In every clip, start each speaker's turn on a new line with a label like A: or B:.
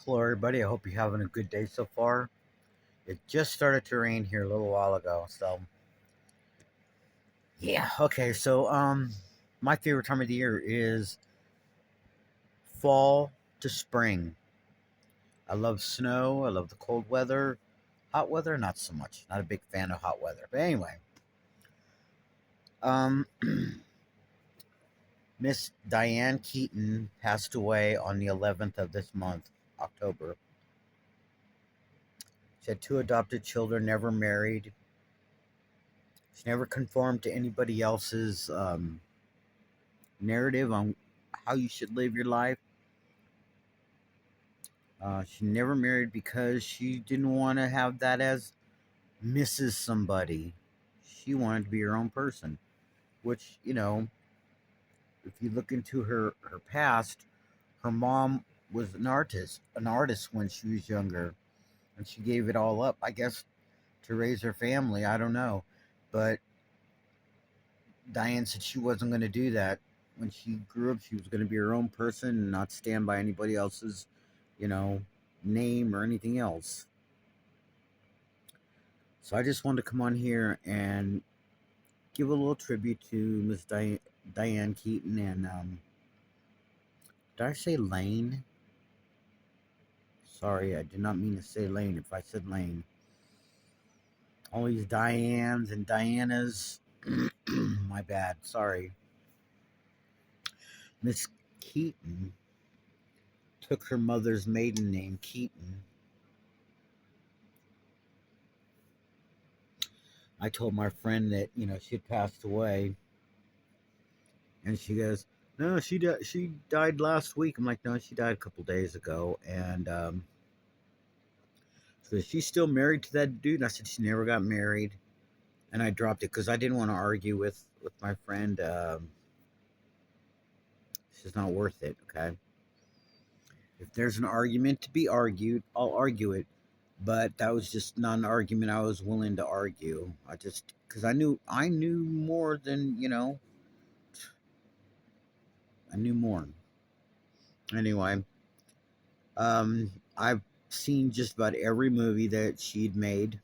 A: Hello, everybody. I hope you're having a good day so far. It just started to rain here a little while ago, so yeah. Okay, so my favorite time of the year is fall to spring. I love snow. I love the cold weather. Hot weather, not so much. Not a big fan of hot weather. But anyway, um, Miss Diane Keaton passed away on the 11th of this month, October. She had two adopted children, never married. She never conformed to anybody else's narrative on how you should live your life. She never married because she didn't want to have that as Mrs. Somebody. She wanted to be her own person, which, if you look into her past, her mom was an artist when she was younger, and she gave it all up, I guess, to raise her family. I don't know. But Diane said she wasn't going to do that. When she grew up, she was going to be her own person and not stand by anybody else's, you know, name or anything else. So I just wanted to come on here and give a little tribute to Diane Keaton and did I say Lane? Sorry, I did not mean to say Lane. If I said Lane, all these Dianes and Dianas. My bad. Sorry. Miss Keaton took her mother's maiden name, Keaton. I told my friend that she had passed away, and she goes, "No, she died last week." I'm like, "No, she died a couple days ago." And so she's still married to that dude. And I said she never got married, and I dropped it because I didn't want to argue with my friend. It's just not worth it. Okay, if there's an argument to be argued, I'll argue it. But that was just not an argument I was willing to argue. I just because I knew more than I knew more. Anyway, I've seen just about every movie that she'd made.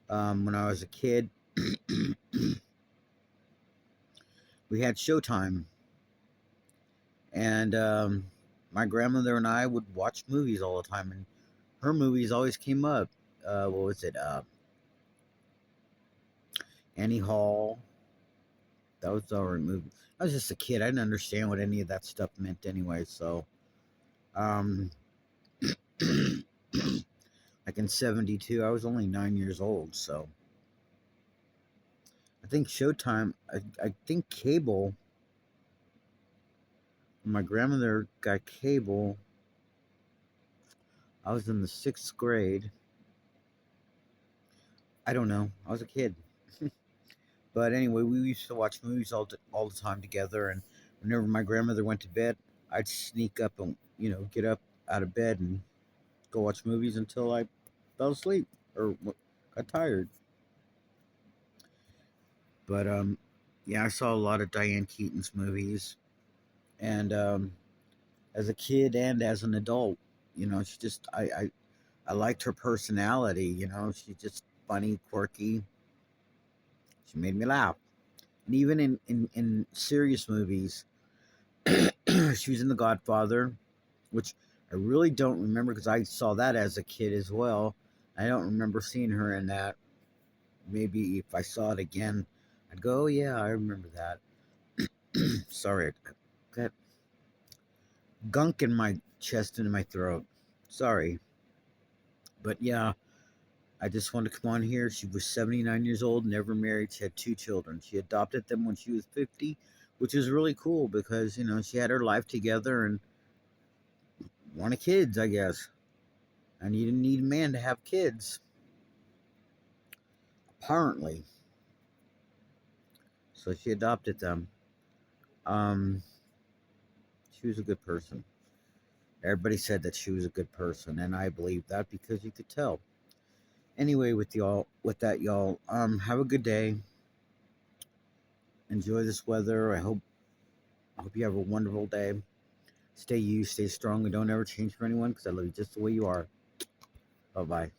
A: When I was a kid, we had Showtime, and my grandmother and I would watch movies all the time, and her movies always came up. What was it? Annie Hall. That was our movie. I was just a kid. I didn't understand what any of that stuff meant anyway. So, um, like in '72, I was only 9 years old. So, I think Showtime. I think cable. My grandmother got cable. I was in the sixth grade. I don't know. I was a kid. But anyway, we used to watch movies all the time together. And whenever my grandmother went to bed, I'd sneak up and, get up out of bed and go watch movies until I fell asleep or got tired. But yeah, I saw a lot of Diane Keaton's movies. And as a kid and as an adult, she just, I liked her personality. She's just funny, quirky. She made me laugh. And even in serious movies, she was in The Godfather, which I really don't remember because I saw that as a kid as well. I don't remember seeing her in that. Maybe if I saw it again, I'd go, "Oh yeah, I remember that." Sorry, I got gunk in my chest and in my throat. Sorry, but yeah, I just wanted to come on here. She was 79 years old, never married. She had two children. She adopted them when she was 50, which is really cool because she had her life together and wanted kids, I guess. And you didn't need a man to have kids, apparently. So she adopted them. Um, she was a good person. Everybody said that she was a good person, and I believe that because you could tell. Anyway, with that, y'all, have a good day. Enjoy this weather. I hope you have a wonderful day. Stay you, stay strong, and don't ever change for anyone because I love you just the way you are. Bye bye.